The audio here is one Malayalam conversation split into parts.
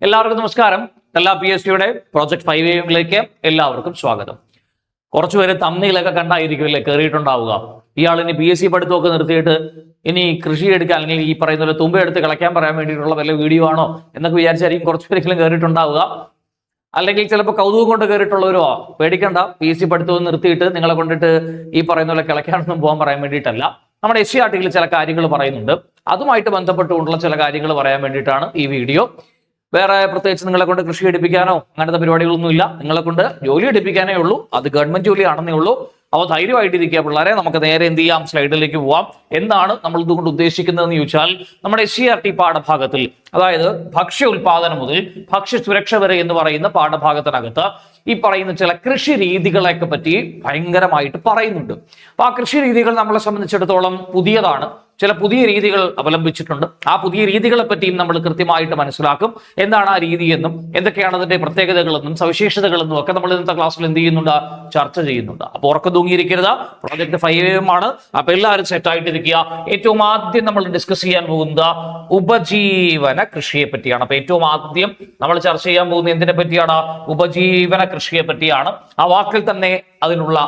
എല്ലാവർക്കും നമസ്കാരം. എല്ലാ PSCയുടെ പ്രോജക്ട് 5 എല്ലാവർക്കും സ്വാഗതം. കുറച്ചുപേര് തമ്മിലൊക്കെ കണ്ടായിരിക്കുമല്ലേ കയറിയിട്ടുണ്ടാവുക. ഇയാളിനി PSC പഠിത്തമൊക്കെ നിർത്തിയിട്ട് ഇനി കൃഷി എടുക്കാൻ അല്ലെങ്കിൽ ഈ പറയുന്ന പോലെ തുമ്പ എടുത്ത് കളയ്ക്കാൻ പറയാൻ വേണ്ടിയിട്ടുള്ള വല്ല വീഡിയോ ആണോ എന്നൊക്കെ വിചാരിച്ചായിരിക്കും കുറച്ചുപേരെങ്കിലും കയറിയിട്ടുണ്ടാവുക. അല്ലെങ്കിൽ ചിലപ്പോൾ കൗതുകം കൊണ്ട് കയറിയിട്ടുള്ളവരോ പേടിക്കണ്ട, PSC പഠിത്തവും നിർത്തിയിട്ട് നിങ്ങളെ കൊണ്ടിട്ട് ഈ പറയുന്ന പോലെ കിളയ്ക്കാനൊന്നും പോകാൻ പറയാൻ വേണ്ടിയിട്ടല്ല. നമ്മുടെ SCERT ചില കാര്യങ്ങൾ പറയുന്നുണ്ട്, അതുമായിട്ട് ബന്ധപ്പെട്ടുകൊണ്ടുള്ള ചില കാര്യങ്ങൾ പറയാൻ വേണ്ടിയിട്ടാണ് ഈ വീഡിയോ. വേറെ പ്രത്യേകിച്ച് നിങ്ങളെ കൊണ്ട് കൃഷി എടുപ്പിക്കാനോ അങ്ങനത്തെ പരിപാടികളൊന്നുമില്ല. നിങ്ങളെ കൊണ്ട് ജോലി എടുപ്പിക്കാനേ ഉള്ളൂ, അത് ഗവൺമെന്റ് ജോലിയാണെന്നേ ഉള്ളൂ. അപ്പോൾ ധൈര്യമായിട്ടിരിക്കുക പിള്ളേരെ. നമുക്ക് നേരെ എന്ത് ചെയ്യാം, സ്ലൈഡിലേക്ക് പോവാം. എന്താണ് നമ്മൾ ഇതുകൊണ്ട് ഉദ്ദേശിക്കുന്നതെന്ന് ചോദിച്ചാൽ, നമ്മുടെ SCERT പാഠഭാഗത്തിൽ, അതായത് ഭക്ഷ്യ ഉൽപാദനം മുതൽ ഭക്ഷ്യ സുരക്ഷ വരെ എന്ന് പറയുന്ന പാഠഭാഗത്തിനകത്ത് ഈ പറയുന്ന ചില കൃഷി രീതികളെയൊക്കെ പറ്റി ഭയങ്കരമായിട്ട് പറയുന്നുണ്ട്. അപ്പൊ ആ കൃഷി രീതികൾ നമ്മളെ സംബന്ധിച്ചിടത്തോളം പുതിയതാണ്. ചില പുതിയ രീതികൾ അവലംബിച്ചിട്ടുണ്ട്. ആ പുതിയ രീതികളെ പറ്റിയും നമ്മൾ കൃത്യമായിട്ട് മനസ്സിലാക്കും. എന്താണ് ആ രീതി എന്നും എന്തൊക്കെയാണ് അതിന്റെ പ്രത്യേകതകളെന്നും സവിശേഷതകളെന്നും ഒക്കെ നമ്മൾ ഇന്നത്തെ ക്ലാസ്സിൽ എന്ത് ചെയ്യുന്നുണ്ട്, ചർച്ച ചെയ്യുന്നുണ്ട്. അപ്പൊ ഉറക്കം തൂങ്ങിയിരിക്കരുത്, പ്രോജക്ട് 5 ആണ്. അപ്പൊ എല്ലാവരും സെറ്റ് ആയിട്ടിരിക്കുക. ഏറ്റവും ആദ്യം നമ്മൾ ഡിസ്കസ് ചെയ്യാൻ പോകുന്നത് ഉപജീവന കൃഷിയെ പറ്റിയാണ്. അപ്പൊ ഏറ്റവും ആദ്യം നമ്മൾ ചർച്ച ചെയ്യാൻ പോകുന്നത് എന്തിനെ പറ്റിയാണ്? ഉപജീവന കൃഷിയെ പറ്റിയാണ്. ആ വാക്കിൽ തന്നെ അതിനുള്ള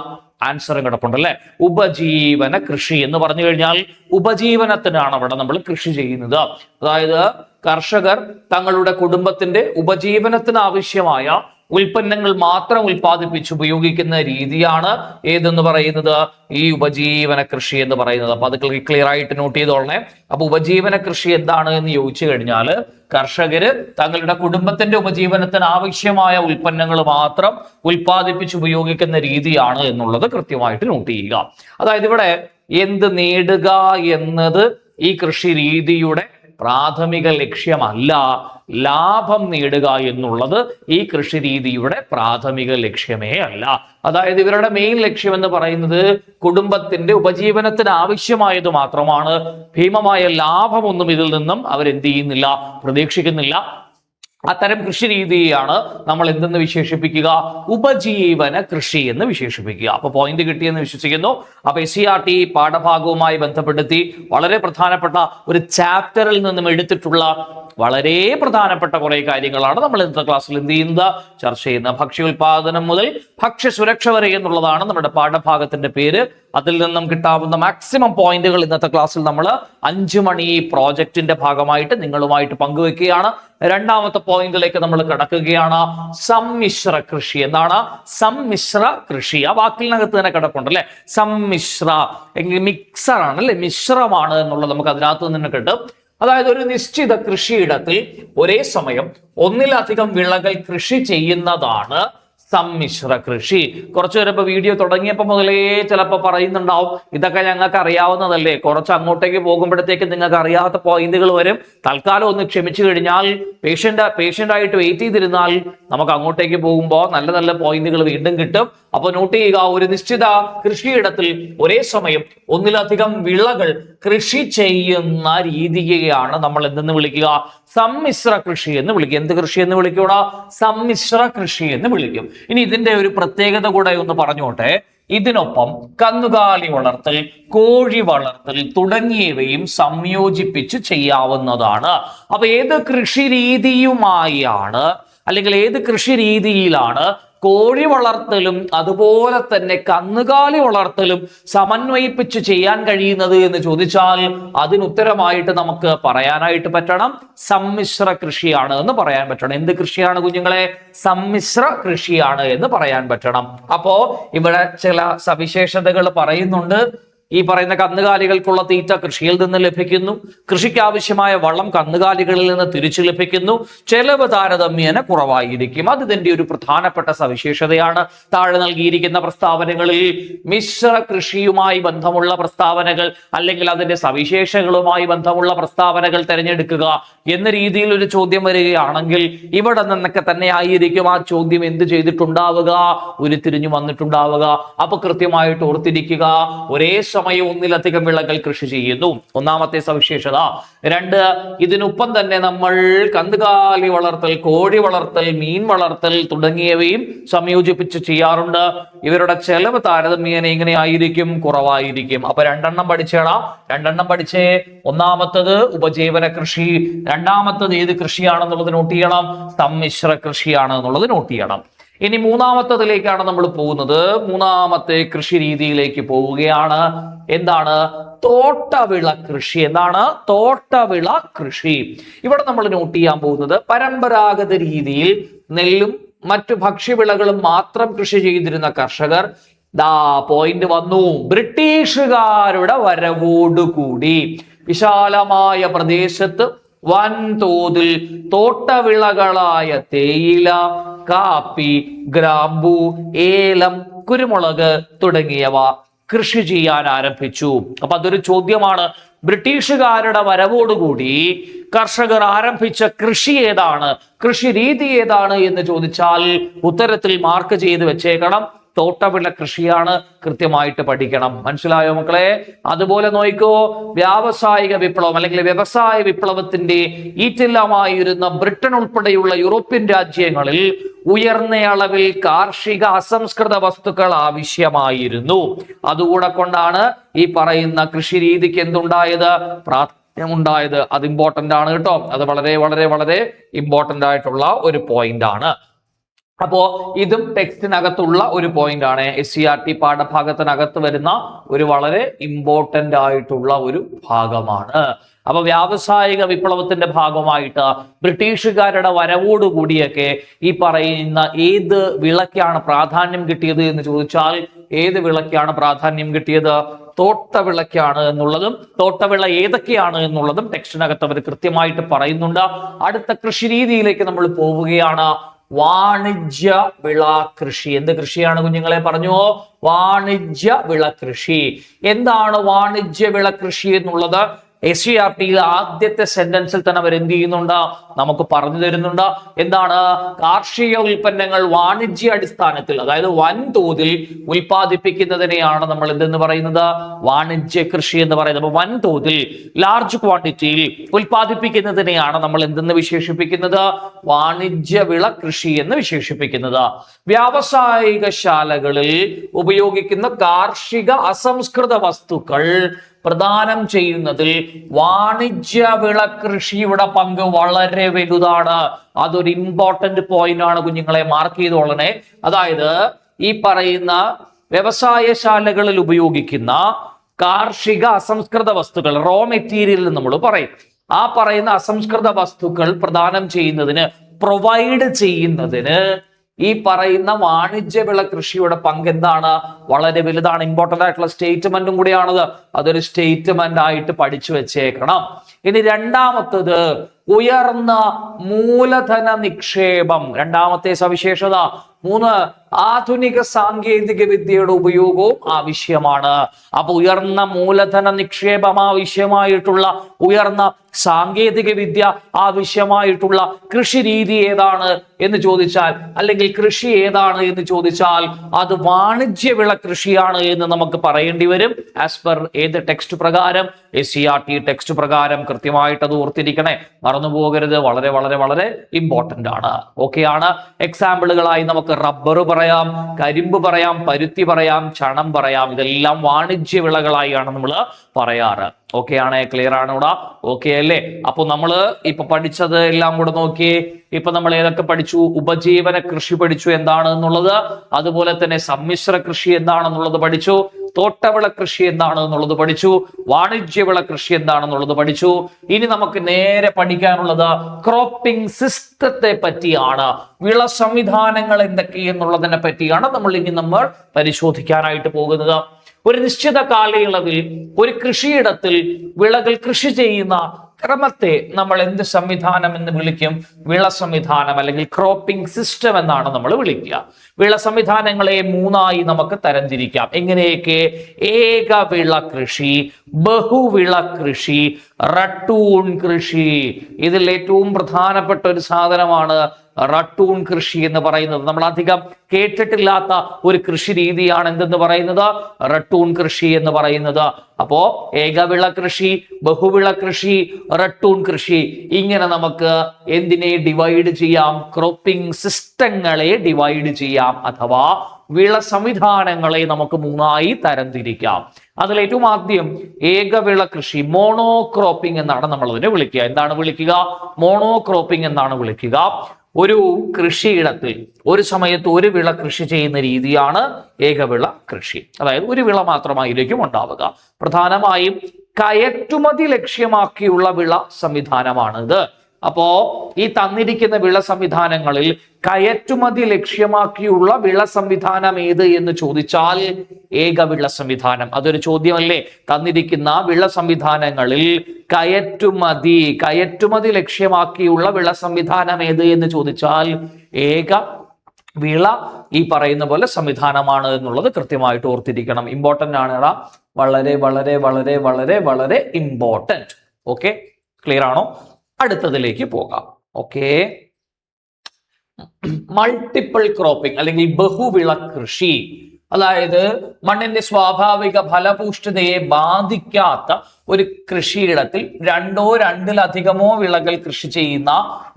ആൻസറും കിടപ്പുണ്ട് അല്ലെ. ഉപജീവന കൃഷി എന്ന് പറഞ്ഞു കഴിഞ്ഞാൽ ഉപജീവനത്തിനാണ് അവിടെ നമ്മൾ കൃഷി ചെയ്യുന്നത്. അതായത് കർഷകർ തങ്ങളുടെ കുടുംബത്തിന്റെ ഉപജീവനത്തിന് ആവശ്യമായ ഉൽപ്പന്നങ്ങൾ മാത്രം ഉൽപ്പാദിപ്പിച്ച് ഉപയോഗിക്കുന്ന രീതിയാണ് ഏതെന്ന് പറയുന്നത്, ഈ ഉപജീവന കൃഷി എന്ന് പറയുന്നത്. അപ്പൊ അത് ക്ലിയർ ആയിട്ട് നോട്ട് ചെയ്തോളണേ. അപ്പൊ ഉപജീവന കൃഷി എന്താണ് എന്ന് ചോദിച്ചു കഴിഞ്ഞാൽ, കർഷകര് തങ്ങളുടെ കുടുംബത്തിന്റെ ഉപജീവനത്തിന് ആവശ്യമായ ഉൽപ്പന്നങ്ങൾ മാത്രം ഉൽപ്പാദിപ്പിച്ച് ഉപയോഗിക്കുന്ന രീതിയാണ് എന്നുള്ളത് കൃത്യമായിട്ട് നോട്ട് ചെയ്യുക. അതായത് ഇവിടെ എന്ത് നേടുക എന്നത് ഈ കൃഷി രീതിയുടെ പ്രാഥമിക ലക്ഷ്യമല്ല. ലാഭം നേടുക എന്നുള്ളത് ഈ കൃഷി രീതിയുടെ പ്രാഥമിക ലക്ഷ്യമേ അല്ല. അതായത് ഇവരുടെ മെയിൻ ലക്ഷ്യം എന്ന് പറയുന്നത് കുടുംബത്തിന്റെ ഉപജീവനത്തിന് ആവശ്യമായത് മാത്രമാണ്. ഭീമമായ ലാഭമൊന്നും ഇതിൽ നിന്നും അവരെന്ത് ചെയ്യുന്നില്ല, പ്രതീക്ഷിക്കുന്നില്ല. അത്തരം കൃഷി രീതിയാണ് നമ്മൾ എന്തെന്ന് വിശേഷിപ്പിക്കുക, ഉപജീവന കൃഷി എന്ന് വിശേഷിപ്പിക്കുക. അപ്പൊ പോയിന്റ് കിട്ടിയെന്ന് വിശ്വസിക്കുന്നു. അപ്പൊ SCERT പാഠഭാഗവുമായി ബന്ധപ്പെടുത്തി വളരെ പ്രധാനപ്പെട്ട ഒരു ചാപ്റ്ററിൽ നിന്നും എടുത്തിട്ടുള്ള വളരെ പ്രധാനപ്പെട്ട കുറെ കാര്യങ്ങളാണ് നമ്മൾ ഇന്നത്തെ ക്ലാസ്സിൽ എന്ത് ചെയ്യുന്നത്, ചർച്ച ചെയ്യുന്നത്. ഭക്ഷ്യോൽപാദനം മുതൽ ഭക്ഷ്യ സുരക്ഷ വരെ എന്നുള്ളതാണ് നമ്മുടെ പാഠഭാഗത്തിന്റെ പേര്. അതിൽ നിന്നും കിട്ടാവുന്ന മാക്സിമം പോയിന്റുകൾ ഇന്നത്തെ ക്ലാസ്സിൽ നമ്മൾ 5 മണി പ്രോജക്റ്റിന്റെ ഭാഗമായിട്ട് നിങ്ങളുമായിട്ട് പങ്കുവെക്കുകയാണ്. രണ്ടാമത്തെ പോയിന്റിലേക്ക് നമ്മൾ കടക്കുകയാണ്. സമ്മിശ്ര കൃഷി. എന്താണ് സമ്മിശ്ര കൃഷി? ആ വാക്കിനകത്ത് തന്നെ കിടപ്പുണ്ട് അല്ലെ. സമ്മിശ്ര എങ്കിൽ മിക്സർ ആണ് അല്ലെ, മിശ്രമാണ് എന്നുള്ളത് നമുക്ക് അതിനകത്ത് നിന്ന് കിട്ടും. അതായത് ഒരു നിശ്ചിത കൃഷിയിടത്തിൽ ഒരേ സമയം ഒന്നിലധികം വിളകൾ കൃഷി ചെയ്യുന്നതാണ് സമ്മിശ്ര കൃഷി. കുറച്ചു നേരം ഇപ്പൊ വീഡിയോ തുടങ്ങിയപ്പോൾ മുതലേ ചിലപ്പോൾ പറയുന്നുണ്ടാവും, ഇതൊക്കെ ഞങ്ങൾക്ക് അറിയാവുന്നതല്ലേ, കുറച്ച് അങ്ങോട്ടേക്ക് പോകുമ്പോഴത്തേക്ക് നിങ്ങൾക്ക് അറിയാത്ത പോയിന്റുകൾ വരും. തൽക്കാലം ഒന്ന് ക്ഷമിച്ചു കഴിഞ്ഞാൽ, പേഷ്യന്റ് ആയിട്ട് വെയിറ്റ് ചെയ്തിരുന്നാൽ നമുക്ക് അങ്ങോട്ടേക്ക് പോകുമ്പോൾ നല്ല നല്ല പോയിന്റുകൾ വീണ്ടും കിട്ടും. അപ്പൊ നോട്ട് ചെയ്യുക, ഒരു നിശ്ചിത കൃഷിയിടത്തിൽ ഒരേ സമയം ഒന്നിലധികം വിളകൾ കൃഷി ചെയ്യുന്ന രീതിയെയാണ് നമ്മൾ എന്തെന്ന് വിളിക്കുക, സമ്മിശ്ര കൃഷി എന്ന് വിളിക്കും. എന്ത് കൃഷി എന്ന് വിളിക്കൂടാ? സമ്മിശ്ര കൃഷി എന്ന് വിളിക്കും. ഇനി ഇതിന്റെ ഒരു പ്രത്യേകത കൂടെ ഒന്ന് പറഞ്ഞോട്ടെ. ഇതിനൊപ്പം കന്നുകാലി വളർത്തൽ, കോഴി വളർത്തൽ തുടങ്ങിയവയും സംയോജിപ്പിച്ച് ചെയ്യാവുന്നതാണ്. അപ്പൊ ഏത് കൃഷി രീതിയുമായാണ് അല്ലെങ്കിൽ ഏത് കൃഷി രീതിയിലാണ് കോഴി വളർത്തലും അതുപോലെ തന്നെ കന്നുകാലി വളർത്തലും സമന്വയിപ്പിച്ച് ചെയ്യാൻ കഴിയുന്നത് എന്ന് ചോദിച്ചാൽ അതിനുത്തരമായിട്ട് നമുക്ക് പറയാനായിട്ട് പറ്റണം, സമ്മിശ്ര കൃഷിയാണ് എന്ന് പറയാൻ പറ്റണം. എന്ത് കൃഷിയാണ് കുഞ്ഞുങ്ങളെ? സമ്മിശ്ര കൃഷിയാണ് എന്ന് പറയാൻ പറ്റണം. അപ്പോ ഇവിടെ ചില സവിശേഷതകൾ പറയുന്നുണ്ട്. ഈ പറയുന്ന കന്നുകാലികൾക്കുള്ള തീറ്റ കൃഷിയിൽ നിന്ന് ലഭിക്കുന്നു. കൃഷിക്ക് ആവശ്യമായ വളം കന്നുകാലികളിൽ നിന്ന് തിരിച്ചു ലഭിക്കുന്നു. ചെലവ് താരതമ്യേന കുറവായിരിക്കും. അത് ഇതിന്റെ ഒരു പ്രധാനപ്പെട്ട സവിശേഷതയാണ്. താഴെ നൽകിയിരിക്കുന്ന പ്രസ്താവനകളിൽ മിശ്ര കൃഷിയുമായി ബന്ധമുള്ള പ്രസ്താവനകൾ അല്ലെങ്കിൽ അതിന്റെ സവിശേഷതകളുമായി ബന്ധമുള്ള പ്രസ്താവനകൾ തിരഞ്ഞെടുക്കുക എന്ന രീതിയിൽ ഒരു ചോദ്യം വരികയാണെങ്കിൽ ഇവിടെ നിന്നൊക്കെ തന്നെ ആയിരിക്കും ആ ചോദ്യം എന്ത് ചെയ്തിട്ടുണ്ടാവുക, ഉരുത്തിരിഞ്ഞു വന്നിട്ടുണ്ടാവുക. അപ്പൊ കൃത്യമായിട്ട് ഓർത്തിരിക്കുക, ഒരേ സമയം ഒന്നിലധികം വിളകൾ കൃഷി ചെയ്യുന്നു. ഒന്നാമത്തെ സവിശേഷത. 2, ഇതിനൊപ്പം തന്നെ നമ്മൾ കന്നുകാലി വളർത്തൽ, കോഴി വളർത്തൽ, മീൻ വളർത്തൽ തുടങ്ങിയവയും സംയോജിപ്പിച്ച് ചെയ്യാറുണ്ട്. ഇവരുടെ ചെലവ് താരതമ്യേന എങ്ങനെ ആയിരിക്കും? കുറവായിരിക്കും. അപ്പൊ 2 പഠിച്ചേടാ. 2 പഠിച്ചേ. ഒന്നാമത്തത് ഉപജീവന കൃഷി, രണ്ടാമത്തത് ഏത് കൃഷിയാണെന്നുള്ളത് നോട്ട് ചെയ്യണം. സമ്മിശ്ര കൃഷിയാണ് എന്നുള്ളത് നോട്ട് ചെയ്യണം. ഇനി മൂന്നാമത്തതിലേക്കാണ് നമ്മൾ പോകുന്നത്. മൂന്നാമത്തെ കൃഷി രീതിയിലേക്ക് പോവുകയാണ്. എന്താണ്? തോട്ടവിള കൃഷി. എന്താണ്? തോട്ടവിള കൃഷി. ഇവിടെ നമ്മൾ നോട്ട് ചെയ്യാൻ പോകുന്നത് പരമ്പരാഗത രീതിയിൽ നെല്ലും മറ്റു ഭക്ഷ്യവിളകളും മാത്രം കൃഷി ചെയ്തിരുന്ന കർഷകർ പോയിന്റ് വന്നു. ബ്രിട്ടീഷുകാരുടെ വരവോടുകൂടി വിശാലമായ പ്രദേശത്ത് വൻതോതിൽ തോട്ടവിളകളായ തേയില, കാപ്പി, ഗ്രാമ്പു, ഏലം, കുരുമുളക് തുടങ്ങിയവ കൃഷി ചെയ്യാൻ ആരംഭിച്ചു. അപ്പൊ അതൊരു ചോദ്യമാണ്. ബ്രിട്ടീഷുകാരുടെ വരവോടുകൂടി കർഷകർ ആരംഭിച്ച കൃഷി ഏതാണ്, കൃഷി രീതി ഏതാണ് എന്ന് ചോദിച്ചാൽ ഉത്തരത്തിൽ മാർക്ക് ചെയ്ത് വെച്ചേക്കണം. തോട്ടവിള കൃഷിയാണ്. കൃത്യമായിട്ട് പഠിക്കണം. മനസ്സിലായോ മക്കളെ? അതുപോലെ നോക്കോ, വ്യാവസായിക വിപ്ലവം അല്ലെങ്കിൽ വ്യവസായ വിപ്ലവത്തിന്റെ ഈറ്റില്ലമായിരുന്ന ബ്രിട്ടൻ ഉൾപ്പെടെയുള്ള യൂറോപ്യൻ രാജ്യങ്ങളിൽ ഉയർന്ന അളവിൽ കാർഷിക അസംസ്കൃത വസ്തുക്കൾ ആവശ്യമായിരുന്നു. അതുകൂടെ കൊണ്ടാണ് ഈ പറയുന്ന കൃഷി രീതിക്ക് എന്തുണ്ടായത്? പ്രാധാന്യമുണ്ടായത്. അത് ഇമ്പോർട്ടന്റ് ആണ് കേട്ടോ. അത് വളരെ വളരെ വളരെ ഇമ്പോർട്ടന്റ് ആയിട്ടുള്ള ഒരു പോയിന്റ് ആണ്. അപ്പോ ഇതും ടെക്സ്റ്റിനകത്തുള്ള ഒരു പോയിന്റ് ആണ്. SCERT പാഠഭാഗത്തിനകത്ത് വരുന്ന ഒരു വളരെ ഇമ്പോർട്ടന്റ് ആയിട്ടുള്ള ഒരു ഭാഗമാണ്. അപ്പൊ വ്യാവസായിക വിപ്ലവത്തിന്റെ ഭാഗമായിട്ട് ബ്രിട്ടീഷുകാരുടെ വരവോടുകൂടിയൊക്കെ ഈ പറയുന്ന ഏത് വിളക്കാണ് പ്രാധാന്യം കിട്ടിയത് എന്ന് ചോദിച്ചാൽ ഏത് വിളക്കാണ് പ്രാധാന്യം കിട്ടിയത്? തോട്ടവിളക്കാണ് എന്നുള്ളതും തോട്ടവിള ഏതൊക്കെയാണ് എന്നുള്ളതും ടെക്സ്റ്റിനകത്ത് അവർ കൃത്യമായിട്ട് പറയുന്നുണ്ട്. അടുത്ത കൃഷി രീതിയിലേക്ക് നമ്മൾ പോവുകയാണ്. വാണിജ്യ വിള കൃഷി. എന്ത് കൃഷിയാണ് കുഞ്ഞുങ്ങളെ? പറഞ്ഞു. വാണിജ്യ വിള കൃഷി. എന്താണ് വാണിജ്യ വിള കൃഷി എന്നുള്ളത് SCERTയിൽ ആദ്യത്തെ സെന്റൻസിൽ തന്നെ അവർ എന്ത് ചെയ്യുന്നുണ്ട്? നമുക്ക് പറഞ്ഞു തരുന്നുണ്ട്. എന്താണ്? കാർഷിക ഉൽപ്പന്നങ്ങൾ വാണിജ്യ അടിസ്ഥാനത്തിൽ, അതായത് വൻതോതിൽ ഉൽപ്പാദിപ്പിക്കുന്നതിനെയാണ് നമ്മൾ എന്തെന്ന് പറയുന്നത്? വാണിജ്യ കൃഷി എന്ന് പറയുന്നത്. അപ്പൊ വൻതോതിൽ, ലാർജ് ക്വാണ്ടിറ്റിയിൽ ഉൽപ്പാദിപ്പിക്കുന്നതിനെയാണ് നമ്മൾ എന്തെന്ന് വിശേഷിപ്പിക്കുന്നത്? വാണിജ്യ വിള കൃഷി എന്ന് വിശേഷിപ്പിക്കുന്നത്. വ്യാവസായിക ശാലകളിൽ ഉപയോഗിക്കുന്ന കാർഷിക അസംസ്കൃത വസ്തുക്കൾ പ്രദാനം ചെയ്യുന്നതിൽ വാണിജ്യ വിള കൃഷിയുടെ പങ്ക് വളരെ വലുതാണ്. അതൊരു ഇമ്പോർട്ടന്റ് പോയിന്റ് ആണ് കുഞ്ഞുങ്ങളെ, മാർക്ക് ചെയ്തോളണേ. അതായത് ഈ പറയുന്ന വ്യവസായശാലകളിൽ ഉപയോഗിക്കുന്ന കാർഷിക അസംസ്കൃത വസ്തുക്കൾ, റോ മെറ്റീരിയൽ നമ്മൾ പറയും. ആ പറയുന്ന അസംസ്കൃത വസ്തുക്കൾ പ്രദാനം ചെയ്യുന്നതിന്, പ്രൊവൈഡ് ചെയ്യുന്നതിന് ഈ പറയുന്ന വാണിജ്യ വിള കൃഷിയുടെ പങ്ക് എന്താണ്? വളരെ വലുതാണ്. ഇമ്പോർട്ടന്റ് ആയിട്ടുള്ള സ്റ്റേറ്റ്മെന്റും കൂടിയാണത്. അതൊരു സ്റ്റേറ്റ്മെന്റ് ആയിട്ട് പഠിച്ചു വെച്ചേക്കണം. ഇനി രണ്ടാമത്തത് ഉയർന്ന മൂലധന നിക്ഷേപം. രണ്ടാമത്തെ സവിശേഷത. 3, ആധുനിക സാങ്കേതിക വിദ്യയുടെ ഉപയോഗവും ആവശ്യമാണ്. അപ്പൊ ഉയർന്ന മൂലധന നിക്ഷേപം ആവശ്യമായിട്ടുള്ള, ഉയർന്ന സാങ്കേതിക വിദ്യ ആവശ്യമായിട്ടുള്ള കൃഷി രീതി ഏതാണ് എന്ന് ചോദിച്ചാൽ, അല്ലെങ്കിൽ കൃഷി ഏതാണ് എന്ന് ചോദിച്ചാൽ അത് വാണിജ്യ വിള കൃഷിയാണ് എന്ന് നമുക്ക് പറയേണ്ടി വരും. ആസ് പെർ ഏത് ടെക്സ്റ്റ് പ്രകാരം? SCERT ടെക്സ്റ്റ് പ്രകാരം. കൃത്യമായിട്ട് അത് ഓർത്തിരിക്കണേ, മറന്നു പോകരുത്. വളരെ വളരെ വളരെ ഇമ്പോർട്ടന്റ് ആണ്. ഓക്കെ ആണ്. എക്സാമ്പിളുകളായി നമുക്ക് റബ്ബർ പറയാം, കരിമ്പ് പറയാം, പരുത്തി പറയാം, ചണം പറയാം. ഇതെല്ലാം വാണിജ്യ വിളകളായാണ് നമ്മൾ പറയാറ്. ഓക്കെ ആണ്? ക്ലിയർ ആണ് ഇവിടെ? ഓക്കെ അല്ലേ? അപ്പൊ നമ്മൾ ഇപ്പൊ പഠിച്ചത് എല്ലാം കൂടെ നോക്കിയേ. ഇപ്പൊ നമ്മൾ ഏതൊക്കെ പഠിച്ചു? ഉപജീവന കൃഷി പഠിച്ചു എന്താണ് എന്നുള്ളത്. അതുപോലെ തന്നെ സമ്മിശ്ര കൃഷി എന്താണെന്നുള്ളത് പഠിച്ചു. തോട്ടവിള കൃഷി എന്താണ് എന്നുള്ളത് പഠിച്ചു. വാണിജ്യവിള കൃഷി എന്താണെന്നുള്ളത് പഠിച്ചു. ഇനി നമുക്ക് നേരെ പഠിക്കാനുള്ളത് ക്രോപ്പിംഗ് സിസ്റ്റത്തെ പറ്റിയാണ്. വിള സംവിധാനങ്ങൾ എന്തൊക്കെയെന്നുള്ളതിനെ പറ്റിയാണ് നമ്മൾ പരിശോധിക്കാനായിട്ട് പോകുന്നത്. ഒരു നിശ്ചിത കാലയളവിൽ ഒരു കൃഷിയിടത്തിൽ വിളകൾ കൃഷി ചെയ്യുന്ന ക്രമത്തെ നമ്മൾ എന്ത് സംവിധാനം എന്ന് വിളിക്കും? വിള സംവിധാനം അല്ലെങ്കിൽ ക്രോപ്പിംഗ് സിസ്റ്റം എന്നാണ് നമ്മൾ വിളിക്കുക. വിള സംവിധാനങ്ങളെ മൂന്നായി നമുക്ക് തരംതിരിക്കാം. എങ്ങനെയൊക്കെ? ഏകവിള കൃഷി, ബഹുവിള കൃഷി, റട്ടൂൺ കൃഷി. ഇതിൽ ഏറ്റവും പ്രധാനപ്പെട്ട ഒരു സാധനമാണ് റട്ടൂൺ കൃഷി എന്ന് പറയുന്നത്. നമ്മൾ അധികം കേട്ടിട്ടില്ലാത്ത ഒരു കൃഷി രീതിയാണ് എന്തെന്ന് പറയുന്നത്? റട്ടൂൺ കൃഷി എന്ന് പറയുന്നത്. അപ്പോ ഏകവിള കൃഷി, ബഹുവിള കൃഷി, റട്ടൂൺ കൃഷി, ഇങ്ങനെ നമുക്ക് എന്തിനെ ഡിവൈഡ് ചെയ്യാം? ക്രോപ്പിംഗ് സിസ്റ്റങ്ങളെ ഡിവൈഡ് ചെയ്യാം, അഥവാ വിള സംവിധാനങ്ങളെ നമുക്ക് മൂന്നായി തരംതിരിക്കാം. അതിൽ ഏറ്റവും ആദ്യം ഏകവിള കൃഷി, മോണോക്രോപ്പിംഗ് എന്നാണ് നമ്മൾ അതിനെ വിളിക്കുക. എന്താണ് വിളിക്കുക? മോണോക്രോപ്പിംഗ് എന്നാണ് വിളിക്കുക. ഒരു കൃഷിയിടത്തിൽ ഒരു സമയത്ത് ഒരു വിള കൃഷി ചെയ്യുന്ന രീതിയാണ് ഏകവിള കൃഷി. അതായത് ഒരു വിള മാത്രമായിരിക്കും ഉണ്ടാവുക. പ്രധാനമായും കയറ്റുമതി ലക്ഷ്യമാക്കിയുള്ള വിള സംവിധാനമാണിത്. അപ്പോ ഈ തന്നിരിക്കുന്ന വിള സംവിധാനങ്ങളിൽ കയറ്റുമതി ലക്ഷ്യമാക്കിയുള്ള വിള സംവിധാനം ഏത് എന്ന് ചോദിച്ചാൽ ഏകവിള സംവിധാനം. അതൊരു ചോദ്യമല്ലേ? തന്നിരിക്കുന്ന വിള സംവിധാനങ്ങളിൽ കയറ്റുമതി ലക്ഷ്യമാക്കിയുള്ള വിള സംവിധാനം ഏത് എന്ന് ചോദിച്ചാൽ ഏക വിള ഈ പറയുന്ന പോലെ സംവിധാനമാണ് എന്നുള്ളത് കൃത്യമായിട്ട് ഓർത്തിരിക്കണം. ഇമ്പോർട്ടന്റ് ആണ്. വളരെ വളരെ വളരെ വളരെ വളരെ ഇമ്പോർട്ടന്റ്. ഓക്കെ, ക്ലിയർ ആണോ? അടുത്തതിലേക്ക് പോകാം. ഓക്കെ, മൾട്ടിപ്പിൾ ക്രോപ്പിംഗ് അല്ലെങ്കിൽ ബഹുവിള കൃഷി, അതായത് മണ്ണിന്റെ സ്വാഭാവിക ഫലപുഷ്ടിതയെ ബാധിക്കാത്ത ഒരു കൃഷിയിടത്തിൽ രണ്ടിലധികമോ വിളകൾ കൃഷി ചെയ്യുന്ന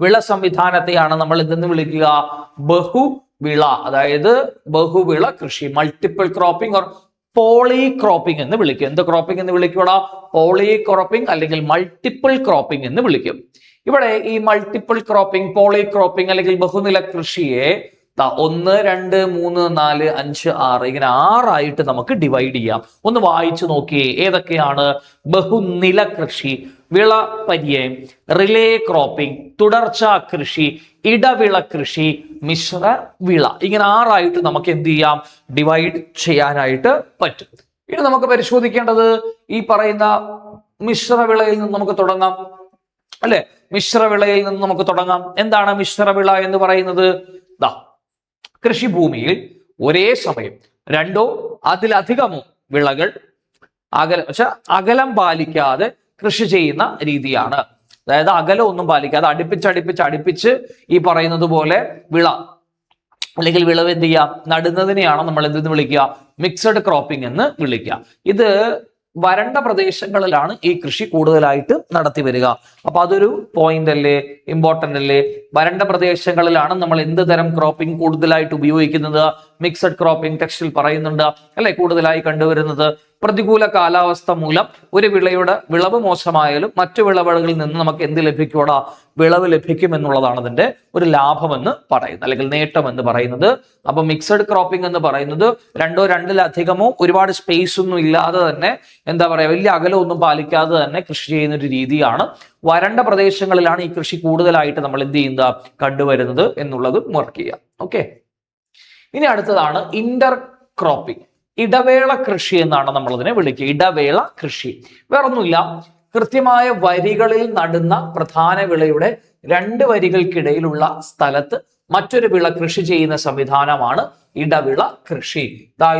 വിള സംവിധാനത്തെയാണ് നമ്മൾ എന്തെന്ന് വിളിക്കുക? ബഹുവിള, അതായത് ബഹുവിള കൃഷി. Multiple cropping or poly cropping എന്ന് വിളിക്കും. എന്ത് ക്രോപ്പിംഗ് എന്ന് വിളിക്കൂടാ? പോളി ക്രോപ്പിംഗ് അല്ലെങ്കിൽ മൾട്ടിപ്പിൾ ക്രോപ്പിംഗ് എന്ന് വിളിക്കും. ഇവിടെ ഈ മൾട്ടിപ്പിൾ ക്രോപ്പിംഗ്, പോളി ക്രോപ്പിംഗ് അല്ലെങ്കിൽ ബഹുനില കൃഷിയെ 1, 2, 3, 4, 5, 6 ഇങ്ങനെ 6ആയിട്ട് നമുക്ക് ഡിവൈഡ് ചെയ്യാം. ഒന്ന് വായിച്ചു നോക്കിയേ ഏതൊക്കെയാണ്? ബഹുനില കൃഷി, വിള പര്യായം, റിലേ ക്രോപ്പിംഗ്, തുടർച്ചാ കൃഷി, ഇടവിള കൃഷി, മിശ്ര വിള. ഇങ്ങനെ 6ആയിട്ട് നമുക്ക് എന്ത് ചെയ്യാം? ഡിവൈഡ് ചെയ്യാനായിട്ട് പറ്റും. ഇനി നമുക്ക് പരിശോധിക്കേണ്ടത് ഈ പറയുന്ന മിശ്രവിളയിൽ നിന്ന് നമുക്ക് തുടങ്ങാം, അല്ലെ? മിശ്രവിളയിൽ നിന്ന് നമുക്ക് തുടങ്ങാം. എന്താണ് മിശ്രവിള എന്ന് പറയുന്നത്? കൃഷിഭൂമിയിൽ ഒരേ സമയം 2 അതിലധികമോ വിളകൾ അകലം പാലിക്കാതെ കൃഷി ചെയ്യുന്ന രീതിയാണ്. അതായത് അകലം ഒന്നും പാലിക്കാതെ അടുപ്പിച്ച് ഈ പറയുന്നത് പോലെ വിള അല്ലെങ്കിൽ വിളവ് എന്ത് ചെയ്യാം? നടുന്നതിനെയാണ് നമ്മൾ എന്തെന്ന് വിളിക്കുക? മിക്സഡ് ക്രോപ്പിംഗ് എന്ന് വിളിക്കുക. ഇത് വരണ്ട പ്രദേശങ്ങളിലാണ് ഈ കൃഷി കൂടുതലായിട്ട് നടത്തി വരിക. അപ്പൊ അതൊരു പോയിന്റ് അല്ലേ, ഇമ്പോർട്ടന്റ് അല്ലേ? വരണ്ട പ്രദേശങ്ങളിലാണ് നമ്മൾ എന്ത് തരം ക്രോപ്പിംഗ് കൂടുതലായിട്ട് ഉപയോഗിക്കുന്നത്? മിക്സഡ് ക്രോപ്പിംഗ് ടെക്സ്റ്റിൽ പറയുന്നുണ്ട്, അല്ലെ? കൂടുതലായി കണ്ടുവരുന്നത് പ്രതികൂല കാലാവസ്ഥ മൂലം ഒരു വിളയുടെ വിളവ് മോശമായാലും മറ്റു വിളവുകളിൽ നിന്ന് നമുക്ക് എന്ത് ലഭിക്കൂടാ? വിളവ് ലഭിക്കും എന്നുള്ളതാണ് അതിന്റെ ഒരു ലാഭമെന്ന് പറയുന്നത് അല്ലെങ്കിൽ നേട്ടം എന്ന് പറയുന്നത്. അപ്പൊ മിക്സഡ് ക്രോപ്പിംഗ് എന്ന് പറയുന്നത് 2-2-ലധികമോ ഒരുപാട് സ്പേസ് ഒന്നും ഇല്ലാതെ തന്നെ എന്താ പറയാ, വലിയ അകലമൊന്നും പാലിക്കാതെ തന്നെ കൃഷി ചെയ്യുന്ന ഒരു രീതിയാണ്. വരണ്ട പ്രദേശങ്ങളിലാണ് ഈ കൃഷി കൂടുതലായിട്ട് നമ്മൾ എന്ത് ചെയ്യുന്നത്? കണ്ടുവരുന്നത് എന്നുള്ളത് മാർക്ക് ചെയ്യാം. ഓക്കെ, ഇനി അടുത്തതാണ് ഇന്റർ ക്രോപ്പിംഗ്, ഇടവേള കൃഷി എന്നാണ് നമ്മൾ അതിനെ വിളിക്കുക. ഇടവേള കൃഷി വേറൊന്നുമില്ല, കൃത്യമായ വരികളിൽ നടുന്ന പ്രധാന വിളയുടെ 2 വരികൾക്കിടയിലുള്ള സ്ഥലത്ത് മറ്റൊരു വിള കൃഷി ചെയ്യുന്ന സംവിധാനമാണ് ഇടവിള കൃഷി.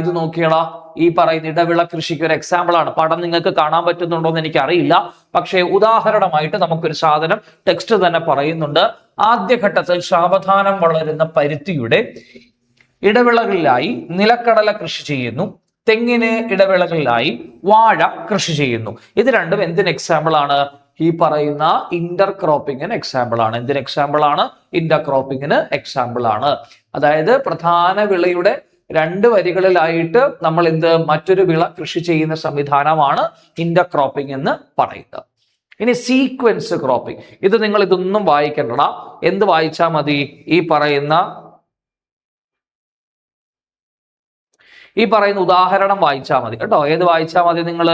ഇത് നോക്കിയടാ, ഈ പറയുന്ന ഇടവിള കൃഷിക്ക് ഒരു എക്സാമ്പിൾ ആണ്. പടം നിങ്ങൾക്ക് കാണാൻ പറ്റുന്നുണ്ടോ എന്ന് എനിക്കറിയില്ല, പക്ഷേ ഉദാഹരണമായിട്ട് നമുക്കൊരു സാധനം ടെക്സ്റ്റ് തന്നെ പറയുന്നുണ്ട്. ആദ്യഘട്ടത്തിൽ സാവധാനം വളരുന്ന പരുത്തിയുടെ ഇടവിളകളിലായി നിലക്കടല കൃഷി ചെയ്യുന്നു, തെങ്ങിന് ഇടവിളകളിലായി വാഴ കൃഷി ചെയ്യുന്നു. ഇത് രണ്ടും എന്തിന് എക്സാമ്പിൾ ആണ്? ഈ പറയുന്ന ഇന്റർ ക്രോപ്പിംഗിന് എക്സാമ്പിൾ ആണ്. എന്തിന് എക്സാമ്പിൾ ആണ്? ഇന്റർ ക്രോപ്പിംഗിന് എക്സാമ്പിൾ ആണ്. അതായത് പ്രധാന വിളയുടെ 2 വരികളിലായിട്ട് നമ്മൾ മറ്റൊരു വിള കൃഷി ചെയ്യുന്ന സംവിധാനമാണ് ഇന്റർ ക്രോപ്പിംഗ് എന്ന് പറയുന്നത്. ഇനി സീക്വൻസ് ക്രോപ്പിംഗ്, ഇത് നിങ്ങൾ ഇതൊന്നും വായിക്കണ്ട, എന്ത് വായിച്ചാൽ മതി? ഈ പറയുന്ന ഉദാഹരണം വായിച്ചാൽ മതി കേട്ടോ. ഏത് വായിച്ചാൽ മതി? നിങ്ങൾ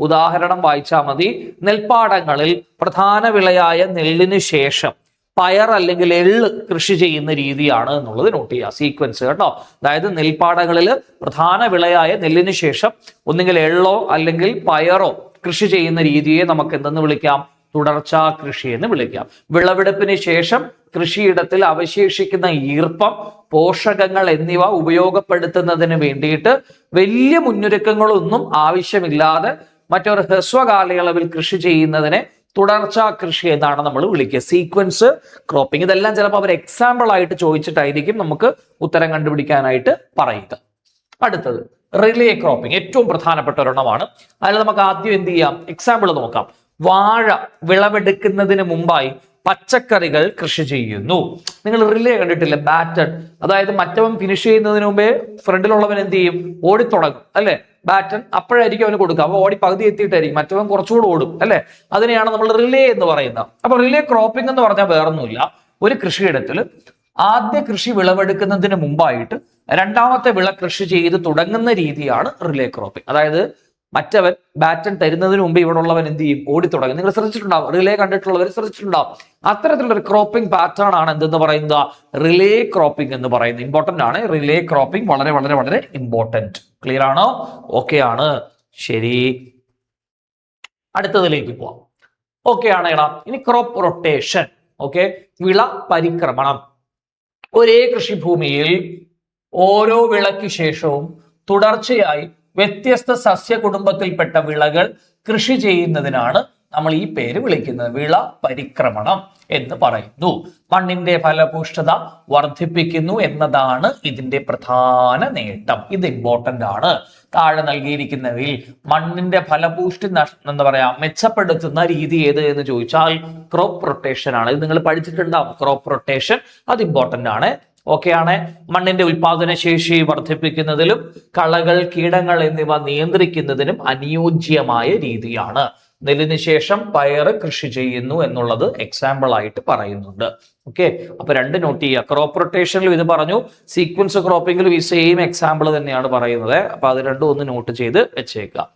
ഉദാഹരണം വായിച്ചാൽ മതി. നെൽപ്പാടങ്ങളിൽ പ്രധാന വിളയായ നെല്ലിന് ശേഷം പയർ അല്ലെങ്കിൽ എള്ള് കൃഷി ചെയ്യുന്ന രീതിയാണ് എന്നുള്ളത് നോട്ട് ചെയ്യുക. സീക്വൻസ് കേട്ടോ. അതായത് നെൽപ്പാടങ്ങളിൽ പ്രധാന വിളയായ നെല്ലിന് ശേഷം ഒന്നുകിൽ എള്ളോ അല്ലെങ്കിൽ പയറോ കൃഷി ചെയ്യുന്ന രീതിയെ നമുക്ക് എന്തെന്ന് വിളിക്കാം? തുടർച്ചാ കൃഷി എന്ന് വിളിക്കാം. വിളവെടുപ്പിന് ശേഷം കൃഷിയിടത്തിൽ അവശേഷിക്കുന്ന ഈർപ്പം, പോഷകങ്ങൾ എന്നിവ ഉപയോഗപ്പെടുത്തുന്നതിന് വേണ്ടിയിട്ട് വലിയ മുന്നൊരുക്കങ്ങളൊന്നും ആവശ്യമില്ലാതെ മറ്റൊരു ഹ്രസ്വ കാലയളവിൽ കൃഷി ചെയ്യുന്നതിനെ തുടർച്ചാ കൃഷി എന്നാണ് നമ്മൾ വിളിക്കുക. സീക്വൻസ് ക്രോപ്പിംഗ്, ഇതെല്ലാം ചിലപ്പോൾ അവർ എക്സാമ്പിൾ ആയിട്ട് ചോദിച്ചിട്ടായിരിക്കും നമുക്ക് ഉത്തരം കണ്ടുപിടിക്കാനായിട്ട് പറയുക. അടുത്തത് റിലേ ക്രോപ്പിംഗ്, ഏറ്റവും പ്രധാനപ്പെട്ട ഒരെണ്ണമാണ്. അതിൽ നമുക്ക് ആദ്യം എന്ത് ചെയ്യാം, എക്സാമ്പിൾ നോക്കാം. വാഴ വിളവെടുക്കുന്നതിന് മുമ്പായി പച്ചക്കറികൾ കൃഷി ചെയ്യുന്നു. നിങ്ങൾ റിലേ കണ്ടിട്ടില്ലേ, ബാറ്റൺ, അതായത് മറ്റവൻ ഫിനിഷ് ചെയ്യുന്നതിന് മുമ്പേ ഫ്രണ്ടിലുള്ളവൻ എന്ത് ചെയ്യും, ഓടിത്തുടങ്ങും അല്ലെ. ബാറ്റൺ അപ്പോഴായിരിക്കും അവന് കൊടുക്കുക, അപ്പൊ ഓടി പകുതി എത്തിയിട്ടായിരിക്കും മറ്റവൻ കുറച്ചുകൂടെ ഓടും അല്ലെ. അതിനെയാണ് നമ്മൾ റിലേ എന്ന് പറയുന്നത്. അപ്പൊ റിലേ ക്രോപ്പിംഗ് എന്ന് പറഞ്ഞാൽ വേറൊന്നുമില്ല, ഒരു കൃഷിയിടത്തിൽ ആദ്യ കൃഷി വിളവെടുക്കുന്നതിന് മുമ്പായിട്ട് രണ്ടാമത്തെ വിള കൃഷി ചെയ്ത് തുടങ്ങുന്ന രീതിയാണ് റിലേ ക്രോപ്പിംഗ്. അതായത് മറ്റവൻ ബാറ്റൺ തരുന്നതിന് മുമ്പ് ഇവിടെ ഉള്ളവൻ എന്ത് ചെയ്യും, ഓടി തുടങ്ങും. നിങ്ങൾ ശ്രദ്ധിച്ചിട്ടുണ്ടാവും, റിലേ കണ്ടിട്ടുള്ളവർ ശ്രദ്ധിച്ചിട്ടുണ്ടാവും. അത്തരത്തിലുള്ള ഒരു ക്രോപ്പിംഗ് പാറ്റേൺ ആണ് എന്തെന്ന് പറയുന്നത്, റിലേ ക്രോപ്പിംഗ് എന്ന് പറയുന്നത്. ഇമ്പോർട്ടന്റ് ആണ് റിലേ ക്രോപ്പിംഗ്, വളരെ വളരെ വളരെ ഇമ്പോർട്ടന്റ്. ക്ലിയർ ആണോ? ഓക്കെ ആണ്, ശരി. അടുത്തതിലേക്ക് പോവാം. ഓക്കെ ആണ് എടാ. ഇനി ക്രോപ്പ് റൊട്ടേഷൻ. ഓക്കെ, വിള പരിക്രമണം. ഒരേ കൃഷിഭൂമിയിൽ ഓരോ വിളയ്ക്ക് ശേഷവും തുടർച്ചയായി വ്യത്യസ്ത സസ്യ കുടുംബത്തിൽപ്പെട്ട വിളകൾ കൃഷി ചെയ്യുന്നതിനാണ് നമ്മൾ ഈ പേര് വിളിക്കുന്നത്, വിള പരിക്രമണം എന്ന് പറയുന്നു. മണ്ണിന്റെ ഫലപുഷ്ടത വർദ്ധിപ്പിക്കുന്നു എന്നതാണ് ഇതിന്റെ പ്രധാന നേട്ടം. ഇത് ഇമ്പോർട്ടന്റ് ആണ്. താഴെ നൽകിയിരിക്കുന്നവയിൽ മണ്ണിന്റെ ഫലപുഷ്ടി എന്താ പറയാ മെച്ചപ്പെടുത്തുന്ന രീതി ഏത് എന്ന് ചോദിച്ചാൽ ക്രോപ്പ് റൊട്ടേഷൻ ആണ്. ഇത് നിങ്ങൾ പഠിച്ചിട്ടുണ്ടാവും, ക്രോപ്പ് റൊട്ടേഷൻ. അത് ഇമ്പോർട്ടന്റ് ആണ്. ഓക്കെ ആണ്. മണ്ണിന്റെ ഉൽപാദന ശേഷി വർദ്ധിപ്പിക്കുന്നതിലും കളകൾ, കീടങ്ങൾ എന്നിവ നിയന്ത്രിക്കുന്നതിനും അനുയോജ്യമായ രീതിയാണ്. നെല്ലിന് ശേഷം പയറ് കൃഷി ചെയ്യുന്നു എന്നുള്ളത് എക്സാമ്പിൾ ആയിട്ട് പറയുന്നുണ്ട്. ഓക്കെ, അപ്പൊ രണ്ട് നോട്ട് ചെയ്യുക. ക്രോപ്പ് റൊട്ടേഷനിലും ഇത് പറഞ്ഞു, സീക്വൻസ് ക്രോപ്പിംഗിലും ഈ സെയിം എക്സാമ്പിൾ തന്നെയാണ് പറയുന്നത്. അപ്പൊ അത് രണ്ടും ഒന്ന് നോട്ട് ചെയ്ത് വെച്ചേക്കുക.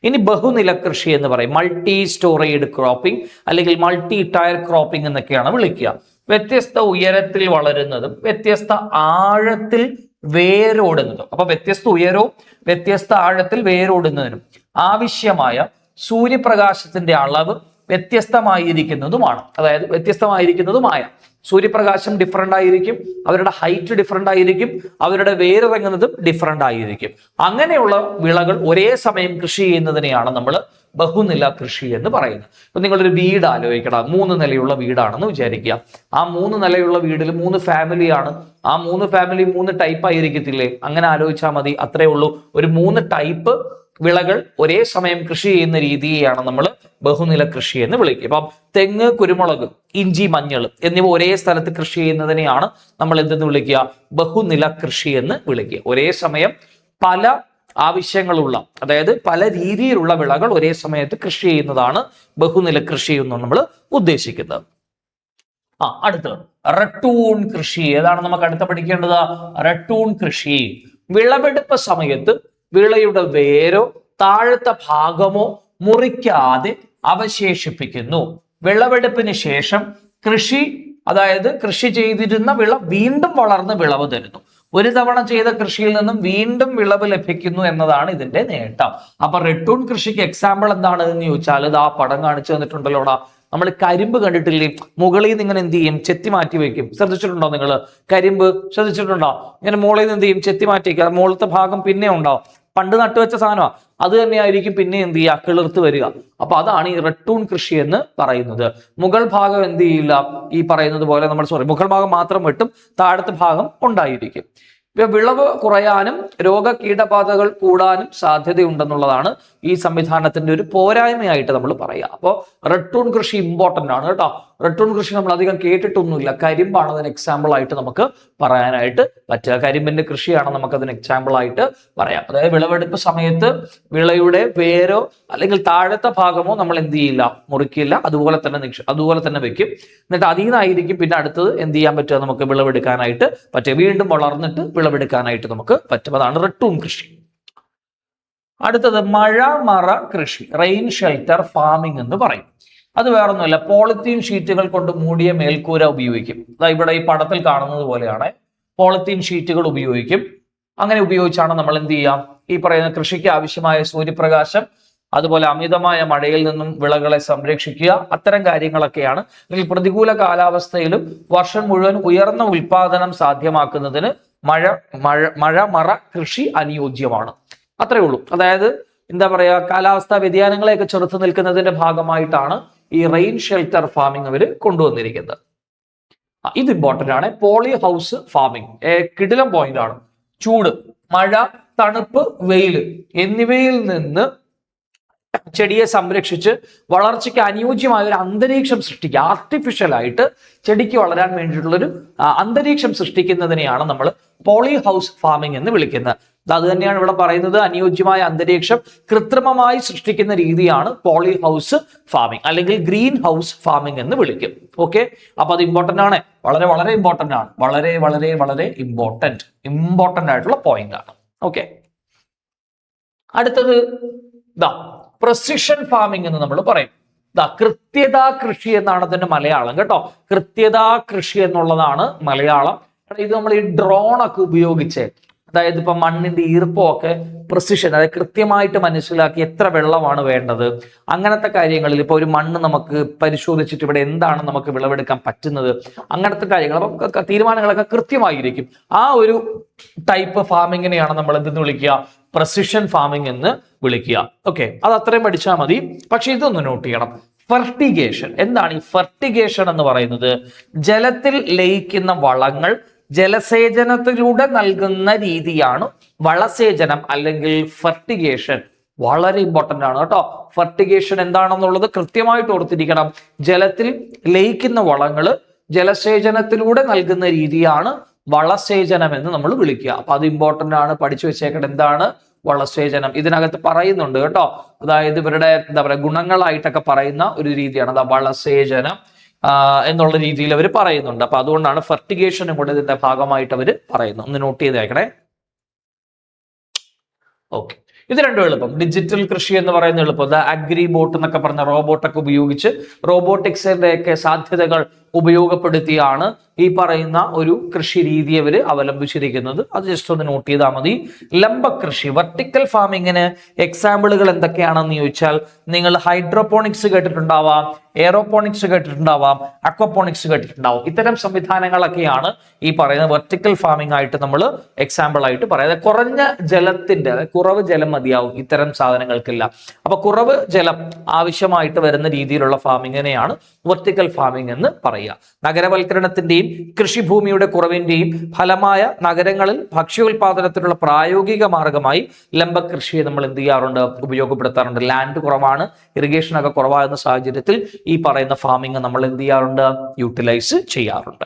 ഇനി ബഹുനില കൃഷി എന്ന് പറയും, മൾട്ടി സ്റ്റോറേഡ് ക്രോപ്പിംഗ് അല്ലെങ്കിൽ മൾട്ടി ടയർ ക്രോപ്പിംഗ് എന്നൊക്കെയാണ് വിളിക്കുക. വ്യത്യസ്ത ഉയരത്തിൽ വളരുന്നതും വ്യത്യസ്ത ആഴത്തിൽ വേരോടുന്നതും. അപ്പൊ വ്യത്യസ്ത ഉയരവും വ്യത്യസ്ത ആഴത്തിൽ വേരോടുന്നതിനും ആവശ്യമായ സൂര്യപ്രകാശത്തിന്റെ അളവ് വ്യത്യസ്തമായിരിക്കുന്നതുമാണ്. അതായത് വ്യത്യസ്തമായിരിക്കുന്നതുമായ സൂര്യപ്രകാശം ഡിഫറൻ്റ് ആയിരിക്കും, അവരുടെ ഹൈറ്റ് ഡിഫറൻ്റ് ആയിരിക്കും, അവരുടെ വേരിറങ്ങുന്നതും ഡിഫറൻ്റ് ആയിരിക്കും. അങ്ങനെയുള്ള വിളകൾ ഒരേ സമയം കൃഷി ചെയ്യുന്നതിനെയാണ് നമ്മൾ ബഹുനില കൃഷി എന്ന് പറയുന്നത്. ഇപ്പൊ നിങ്ങളൊരു വീട് ആലോചിക്കണം, 3 നിലയുള്ള വീടാണെന്ന് വിചാരിക്കുക. ആ 3 നിലയുള്ള വീടിൽ 3 ഫാമിലിയാണ്. ആ 3 ഫാമിലി 3 ടൈപ്പ് ആയിരിക്കത്തില്ലേ? അങ്ങനെ ആലോചിച്ചാൽ മതി, അത്രേ ഉള്ളൂ. ഒരു 3 ടൈപ്പ് വിളകൾ ഒരേ സമയം കൃഷി ചെയ്യുന്ന രീതിയെയാണ് നമ്മൾ ബഹുനില കൃഷി എന്ന് വിളിക്കുക. ഇപ്പം തെങ്ങ്, കുരുമുളക്, ഇഞ്ചി, മഞ്ഞൾ എന്നിവ ഒരേ സ്ഥലത്ത് കൃഷി ചെയ്യുന്നതിനെയാണ് നമ്മൾ എന്തെന്ന് വിളിക്കുക, ബഹുനില കൃഷി എന്ന് വിളിക്കുക. ഒരേ സമയം പല ആവശ്യങ്ങളുള്ള, അതായത് പല രീതിയിലുള്ള വിളകൾ ഒരേ സമയത്ത് കൃഷി ചെയ്യുന്നതാണ് ബഹുനില കൃഷി എന്ന് നമ്മൾ ഉദ്ദേശിക്കുന്നത്. അടുത്തത് റട്ടൂൺ കൃഷി. ഏതാണ് നമുക്ക് അടുത്ത പഠിക്കേണ്ടത്? റട്ടൂൺ കൃഷി. വിളവെടുപ്പ് സമയത്ത് വിളയുടെ വേരോ താഴത്തെ ഭാഗമോ മുറിക്കാതെ അവശേഷിപ്പിക്കുന്നു. വിളവെടുപ്പിന് ശേഷം അതായത് കൃഷി ചെയ്തിരുന്ന വിള വീണ്ടും വളർന്ന് വിളവ് തരുന്നു. ഒരു തവണ ചെയ്ത കൃഷിയിൽ നിന്നും വീണ്ടും വിളവ് ലഭിക്കുന്നു എന്നതാണ് ഇതിന്റെ നേട്ടം. അപ്പൊ റട്ടൂൺ കൃഷിക്ക് എക്സാമ്പിൾ എന്താണ് എന്ന് ചോദിച്ചാൽ ഇത് ആ പടം കാണിച്ചു തന്നിട്ടുണ്ടല്ലോടാ. നമ്മൾ കരിമ്പ് കണ്ടിട്ടില്ലേ, മുകളിൽ നിന്ന് ഇങ്ങനെ എന്ത് ചെയ്യും, ചെത്തി മാറ്റി വെക്കും. ശ്രദ്ധിച്ചിട്ടുണ്ടോ നിങ്ങൾ? കരിമ്പ് ശ്രദ്ധിച്ചിട്ടുണ്ടോ? ഇങ്ങനെ മുകളിൽ നിന്ന് എന്ത് ചെയ്യും, ചെത്തി മാറ്റി വെക്കുക. മുകളിലത്തെ ഭാഗം പിന്നെ ഉണ്ടാവും. പണ്ട് നട്ടുവെച്ച സാധനമാണ്, അത് തന്നെയായിരിക്കും പിന്നെ എന്ത് ചെയ്യുക, കിളിർത്ത് വരിക. അപ്പൊ അതാണ് ഈ റട്ടൂൺ കൃഷി എന്ന് പറയുന്നത്. മുകൾ ഭാഗം എന്ത് ചെയ്യില്ല, ഈ പറയുന്നത് പോലെ മുകൾ ഭാഗം മാത്രം വെട്ടും, താഴത്തെ ഭാഗം ഉണ്ടായിരിക്കും. വിളവ് കുറയാനും രോഗകീടബാധകൾ കൂടാനും സാധ്യതയുണ്ടെന്നുള്ളതാണ് ഈ സംവിധാനത്തിന്റെ ഒരു പോരായ്മയായിട്ട് നമ്മൾ പറയുക. അപ്പോൾ റട്ടൂൺ കൃഷി ഇമ്പോർട്ടന്റ് ആണ് കേട്ടോ. റട്ടൂൺ കൃഷി നമ്മൾ അധികം കേട്ടിട്ടൊന്നുമില്ല. കരിമ്പാണ് അതിന് എക്സാമ്പിൾ ആയിട്ട് നമുക്ക് പറയാനായിട്ട് പറ്റുക. കരിമ്പിന്റെ കൃഷിയാണ് നമുക്ക് അതിന് എക്സാമ്പിൾ ആയിട്ട് പറയാം. അതായത് വിളവെടുപ്പ് സമയത്ത് വിളയുടെ വേരോ അല്ലെങ്കിൽ താഴത്തെ ഭാഗമോ നമ്മൾ എന്ത് ചെയ്യില്ല, മുറിക്കില്ല, അതുപോലെ തന്നെ വെക്കും. എന്നിട്ട് അതിൽ നിന്നായിരിക്കും പിന്നെ അടുത്തത് എന്ത് ചെയ്യാൻ പറ്റുക, നമുക്ക് വിളവെടുക്കാനായിട്ട് പറ്റുക. വീണ്ടും വളർന്നിട്ട് വിളവെടുക്കാനായിട്ട് നമുക്ക് പറ്റും. അതാണ് റട്ടൂൺ കൃഷി. അടുത്തത് മഴമറ കൃഷി, റെയിൻ ഷെൽട്ടർ ഫാമിംഗ് എന്ന് പറയും. അത് വേറൊന്നുമില്ല, പോളിത്തീൻ ഷീറ്റുകൾ കൊണ്ട് മൂടിയ മേൽക്കൂര ഉപയോഗിക്കും. ഇവിടെ ഈ പടത്തിൽ കാണുന്നത് പോലെയാണ്, പോളിത്തീൻ ഷീറ്റുകൾ ഉപയോഗിക്കും. അങ്ങനെ ഉപയോഗിച്ചാണ് നമ്മൾ എന്ത് ചെയ്യാം, ഈ പറയുന്ന കൃഷിക്ക് ആവശ്യമായ സൂര്യപ്രകാശം അതുപോലെ അമിതമായ മഴയിൽ നിന്നും വിളകളെ സംരക്ഷിക്കുക, അത്തരം കാര്യങ്ങളൊക്കെയാണ്. അല്ലെങ്കിൽ പ്രതികൂല കാലാവസ്ഥയിലും വർഷം മുഴുവൻ ഉയർന്ന ഉൽപാദനം സാധ്യമാക്കുന്നതിന് മഴമറ കൃഷി അനുയോജ്യമാണ്. അത്രേ ഉള്ളൂ. അതായത് എന്താ പറയാ, കാലാവസ്ഥാ വ്യതിയാനങ്ങളെയൊക്കെ ചെറുത്ത് നിൽക്കുന്നതിന്റെ ഭാഗമായിട്ടാണ് ഈ റെയിൻ ഷെൽട്ടർ ഫാമിംഗ് അവർ കൊണ്ടുവന്നിരിക്കുന്നത്. ഇത് ഇമ്പോർട്ടന്റ് ആണ്. പോളി ഹൗസ് ഫാമിംഗ് കിടിലം പോയിന്റ് ആണ്. ചൂട്, മഴ, തണുപ്പ്, വെയിൽ എന്നിവയിൽ നിന്ന് ചെടിയെ സംരക്ഷിച്ച് വളർച്ചയ്ക്ക് അനുയോജ്യമായ ഒരു അന്തരീക്ഷം സൃഷ്ടിക്കുക. ആർട്ടിഫിഷ്യൽ ആയിട്ട് ചെടിക്ക് വളരാൻ വേണ്ടിയിട്ടുള്ളൊരു അന്തരീക്ഷം സൃഷ്ടിക്കുന്നതിനെയാണ് നമ്മൾ പോളി ഹൗസ് ഫാമിംഗ് എന്ന് വിളിക്കുന്നത്. അത് തന്നെയാണ് ഇവിടെ പറയുന്നത്. അനുയോജ്യമായ അന്തരീക്ഷം കൃത്രിമമായി സൃഷ്ടിക്കുന്ന രീതിയാണ് പോളി ഹൗസ് ഫാമിംഗ് അല്ലെങ്കിൽ ഗ്രീൻ ഹൗസ് ഫാമിംഗ് എന്ന് വിളിക്കും. ഓക്കെ, അപ്പൊ അത് ഇമ്പോർട്ടന്റ് ആണ്. വളരെ വളരെ ഇമ്പോർട്ടന്റ് ആണ്. വളരെ വളരെ വളരെ ഇമ്പോർട്ടന്റ് ആയിട്ടുള്ള പോയിന്റ് ആണ്. ഓക്കെ, അടുത്തത് പ്രെസിഷൻ ഫാമിംഗ് എന്ന് നമ്മൾ പറയും. കൃത്യതാ കൃഷി എന്നാണ് അതിന്റെ മലയാളം കേട്ടോ. കൃത്യതാ കൃഷി എന്നുള്ളതാണ് മലയാളം. ഇത് നമ്മൾ ഈ ഡ്രോൺ ഒക്കെ ഉപയോഗിച്ച്, അതായത് ഇപ്പൊ മണ്ണിന്റെ ഈർപ്പമൊക്കെ പ്രിസിഷൻ, അതായത് കൃത്യമായിട്ട് മനസ്സിലാക്കി എത്ര വെള്ളമാണ് വേണ്ടത്, അങ്ങനത്തെ കാര്യങ്ങളിൽ ഇപ്പൊ ഒരു മണ്ണ് നമുക്ക് പരിശോധിച്ചിട്ട് ഇവിടെ എന്താണ് നമുക്ക് വിളവെടുക്കാൻ പറ്റുന്നത്, അങ്ങനത്തെ കാര്യങ്ങൾ അപ്പൊ തീരുമാനങ്ങളൊക്കെ കൃത്യമായിരിക്കും. ആ ഒരു ടൈപ്പ് ഫാമിങ്ങിനെയാണ് നമ്മൾ എന്തെന്ന് വിളിക്കുക, പ്രിസിഷൻ ഫാമിംഗ് എന്ന് വിളിക്കുക. ഓക്കെ, അത് അത്രയും പഠിച്ചാൽ മതി. പക്ഷെ ഇതൊന്ന് നോട്ട് ചെയ്യണം. ഫെർട്ടിഗേഷൻ എന്താണ്? ഈ ഫെർട്ടിഗേഷൻ എന്ന് പറയുന്നത് ജലത്തിൽ ലയിക്കുന്ന വളങ്ങൾ ജലസേചനത്തിലൂടെ നൽകുന്ന രീതിയാണ് വളസേചനം അല്ലെങ്കിൽ ഫെർട്ടിഗേഷൻ. വളരെ ഇമ്പോർട്ടന്റ് ആണ് കേട്ടോ. ഫെർട്ടിഗേഷൻ എന്താണെന്നുള്ളത് കൃത്യമായിട്ട് ഓർത്തിരിക്കണം. ജലത്തിൽ ലയിക്കുന്ന വളങ്ങൾ ജലസേചനത്തിലൂടെ നൽകുന്ന രീതിയാണ് വളസേചനം എന്ന് നമ്മൾ വിളിക്കുക. അപ്പൊ അത് ഇമ്പോർട്ടന്റ് ആണ്, പഠിച്ചു വെച്ചേക്കണം. എന്താണ് വളസേചനം? ഇതിനകത്ത് പറയുന്നുണ്ട് കേട്ടോ. അതായത് ഇവരുടെ എന്താ പറയുക ഗുണങ്ങളായിട്ടൊക്കെ പറയുന്ന ഒരു രീതിയാണ് അതാ വളസേചനം എന്നുള്ള രീതിയിൽ അവർ പറയുന്നുണ്ട്. അപ്പൊ അതുകൊണ്ടാണ് ഫെർട്ടിഗേഷനും കൂടെ ഇതിന്റെ ഭാഗമായിട്ട് അവർ പറയുന്നു. ഒന്ന് നോട്ട് ചെയ്തേക്കണേ. ഓക്കെ, ഇത് രണ്ടും എളുപ്പം. ഡിജിറ്റൽ കൃഷി എന്ന് പറയുന്ന എളുപ്പം. അഗ്രി ബോട്ട് എന്നൊക്കെ പറഞ്ഞ റോബോട്ടൊക്കെ ഉപയോഗിച്ച് റോബോട്ടിക്സിന്റെ ഒക്കെ സാധ്യതകൾ ഉപയോഗപ്പെടുത്തിയാണ് ഈ പറയുന്ന ഒരു കൃഷി രീതി അവർ അവലംബിച്ചിരിക്കുന്നത്. അത് ജസ്റ്റ് ഒന്ന് നോട്ട് ചെയ്താൽ മതി. ലംബ കൃഷി, വെർട്ടിക്കൽ ഫാമിങ്ങിന് എക്സാമ്പിളുകൾ എന്തൊക്കെയാണെന്ന് ചോദിച്ചാൽ നിങ്ങൾ ഹൈഡ്രോപോണിക്സ് കേട്ടിട്ടുണ്ടാവാം, എയറോപോണിക്സ് കേട്ടിട്ടുണ്ടാവാം, അക്വപോണിക്സ് കേട്ടിട്ടുണ്ടാവും. ഇത്തരം സംവിധാനങ്ങളൊക്കെയാണ് ഈ പറയുന്ന വെർട്ടിക്കൽ ഫാമിംഗ് ആയിട്ട് നമ്മൾ എക്സാമ്പിൾ ആയിട്ട് പറയുന്നത്. കുറഞ്ഞ ജലത്തിന്റെ, കുറവ് ജലം മതിയാവും ഇത്തരം സാധനങ്ങൾക്കെല്ലാം. അപ്പൊ കുറവ് ജലം ആവശ്യമായിട്ട് വരുന്ന രീതിയിലുള്ള ഫാമിങ്ങിനെയാണ് വെർട്ടിക്കൽ ഫാമിംഗ് എന്ന് പറയുക. നഗരവൽക്കരണത്തിന്റെയും കൃഷിഭൂമിയുടെ കുറവിന്റെയും ഫലമായ നഗരങ്ങളിൽ ഭക്ഷ്യോൽപാദനത്തിനുള്ള പ്രായോഗിക മാർഗമായി ലംബ കൃഷിയെ നമ്മൾ എന്ത് ചെയ്യാറുണ്ട്, ഉപയോഗപ്പെടുത്താറുണ്ട്. ലാൻഡ് കുറവാണ്, ഇറിഗേഷൻ ഒക്കെ കുറവാകുന്ന സാഹചര്യത്തിൽ ഈ പറയുന്ന ഫാമിംഗ് നമ്മൾ എന്ത് ചെയ്യാറുണ്ട്, യൂട്ടിലൈസ് ചെയ്യാറുണ്ട്.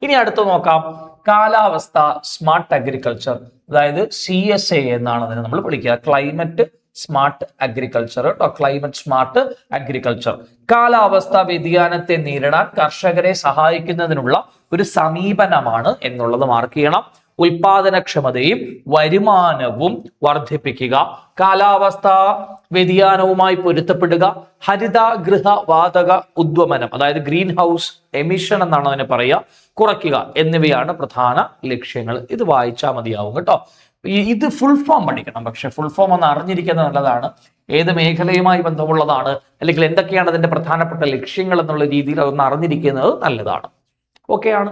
ഇനി അടുത്ത് നോക്കാം, കാലാവസ്ഥ സ്മാർട്ട് അഗ്രികൾച്ചർ, അതായത് CSA എന്നാണ് അതിനെ നമ്മൾ വിളിക്കുക. ക്ലൈമറ്റ് സ്മാർട്ട് അഗ്രികൾച്ചർ കേട്ടോ. ക്ലൈമറ്റ് സ്മാർട്ട് അഗ്രികൾച്ചർ കാലാവസ്ഥാ വ്യതിയാനത്തെ നേരിടാൻ കർഷകരെ സഹായിക്കുന്നതിനുള്ള ഒരു സമീപനമാണ് എന്നുള്ളത് മാർക്ക് ചെയ്യണം. ഉൽപാദനക്ഷമതയും വരുമാനവും വർദ്ധിപ്പിക്കുക, കാലാവസ്ഥാ വ്യതിയാനവുമായി പൊരുത്തപ്പെടുക, ഹരിതഗൃഹ വാതക ഉദ്വമനം അതായത് ഗ്രീൻ ഹൗസ് എമിഷൻ എന്നാണ് അതിനെ പറയുക, കുറയ്ക്കുക എന്നിവയാണ് പ്രധാന ലക്ഷ്യങ്ങൾ. ഇത് വായിച്ചാൽ മതിയാവും കേട്ടോ. ഇത് ഫുൾ ഫോം പഠിക്കണം. പക്ഷെ ഫുൾ ഫോം ഒന്ന് അറിഞ്ഞിരിക്കുന്നത് നല്ലതാണ്. ഏത് മേഖലയുമായി ബന്ധമുള്ളതാണ് അല്ലെങ്കിൽ എന്തൊക്കെയാണ് അതിന്റെ പ്രധാനപ്പെട്ട ലക്ഷ്യങ്ങൾ എന്നുള്ള രീതിയിൽ അതൊന്ന് അറിഞ്ഞിരിക്കുന്നത് നല്ലതാണ്. ഓക്കെയാണ്.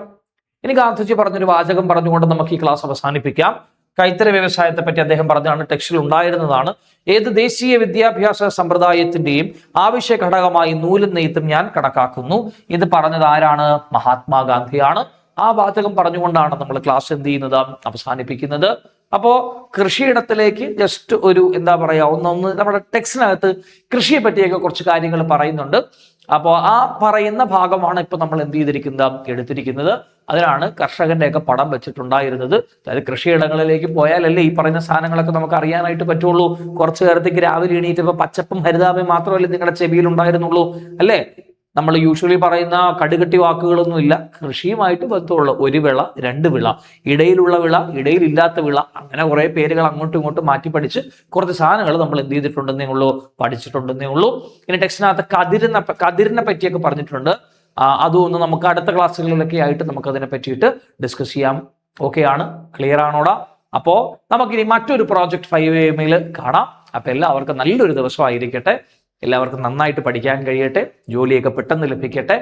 ഇനി ഗാന്ധിജി പറഞ്ഞൊരു വാചകം പറഞ്ഞുകൊണ്ട് നമുക്ക് ഈ ക്ലാസ് അവസാനിപ്പിക്കാം. കൈത്തറി വ്യവസായത്തെ പറ്റി അദ്ദേഹം പറഞ്ഞാണ്, ടെക്സ്റ്റിൽ ഉണ്ടായിരുന്നതാണ്. ഏത് ദേശീയ വിദ്യാഭ്യാസ സമ്പ്രദായത്തിന്റെയും ആവശ്യ ഘടകമായി നൂലും നെയ്ത്തും ഞാൻ കണക്കാക്കുന്നു. ഇത് പറഞ്ഞത് ആരാണ്? മഹാത്മാഗാന്ധിയാണ്. ആ വാചകം പറഞ്ഞുകൊണ്ടാണ് നമ്മൾ ക്ലാസ് എന്ത് ചെയ്യുന്നത്, അവസാനിപ്പിക്കുന്നത്. അപ്പോ കൃഷിയിടത്തിലേക്ക് ജസ്റ്റ് ഒരു എന്താ പറയാ ഒന്ന് നമ്മുടെ ടെക്സ്റ്റിനകത്ത് കൃഷിയെ പറ്റിയൊക്കെ കുറച്ച് കാര്യങ്ങൾ പറയുന്നുണ്ട്. അപ്പോൾ ആ പറയുന്ന ഭാഗമാണ് ഇപ്പൊ നമ്മൾ എന്ത് ചെയ്തിരിക്കുന്നത്, എടുത്തിരിക്കുന്നത്. അതിനാണ് കർഷകന്റെ ഒക്കെ പടം വെച്ചിട്ടുണ്ടായിരുന്നത്. അതായത് കൃഷിയിടങ്ങളിലേക്ക് പോയാലല്ലേ ഈ പറയുന്ന സാധനങ്ങളൊക്കെ നമുക്ക് അറിയാനായിട്ട് പറ്റുള്ളൂ. കുറച്ചു നേരത്തേക്ക് രാവിലെ എണീറ്റപ്പോ പച്ചപ്പും ഹരിതാപയും മാത്രമല്ലേ നിങ്ങളുടെ ചെവിയിൽ ഉണ്ടായിരുന്നുള്ളൂ അല്ലേ? നമ്മൾ യൂഷ്വലി പറയുന്ന കടുകട്ടി വാക്കുകളൊന്നും ഇല്ല. കൃഷിയുമായിട്ട് ബന്ധമുള്ള ഒരു വിള, രണ്ട് വിള, ഇടയിലുള്ള വിള, ഇടയിലില്ലാത്ത വിള, അങ്ങനെ കുറെ പേരുകൾ അങ്ങോട്ടും ഇങ്ങോട്ടും മാറ്റി പഠിച്ച് കുറച്ച് സാധനങ്ങൾ നമ്മൾ എന്ത് ചെയ്തിട്ടുണ്ടെന്നേ ഉള്ളൂ, പഠിച്ചിട്ടുണ്ടെന്നേ ഉള്ളൂ. ഇനി ടെക്സ്റ്റിനകത്ത് കതിരിനെ പറ്റിയൊക്കെ പറഞ്ഞിട്ടുണ്ട്. അതൊന്ന് നമുക്ക് അടുത്ത ക്ലാസ്സുകളിലൊക്കെ ആയിട്ട് നമുക്ക് അതിനെ പറ്റിയിട്ട് ഡിസ്കസ് ചെയ്യാം. ഓക്കെ ആണ്? ക്ലിയർ ആണോടാ? അപ്പോൾ നമുക്കിനി മറ്റൊരു പ്രോജക്റ്റ് 5am കാണാം. അപ്പൊ എല്ലാവർക്കും നല്ലൊരു ദിവസമായിരിക്കട്ടെ. എല്ലാവർക്കും നന്നായിട്ട് പഠിക്കാൻ കഴിയട്ടെ, ജോലിയൊക്കെ പെട്ടെന്ന് ലഭിക്കട്ടെ.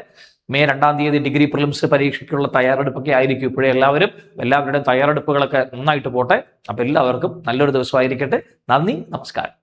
മെയ് 2-ാം തീയതി ഡിഗ്രി പ്രിലിംസ് പരീക്ഷയ്ക്കുള്ള തയ്യാറെടുപ്പൊക്കെ ആയിരിക്കും ഇപ്പോഴേ. എല്ലാവരുടെയും തയ്യാറെടുപ്പുകളൊക്കെ നന്നായിട്ട് പോട്ടെ. അപ്പൊ എല്ലാവർക്കും നല്ലൊരു ദിവസമായിരിക്കട്ടെ. നന്ദി, നമസ്കാരം.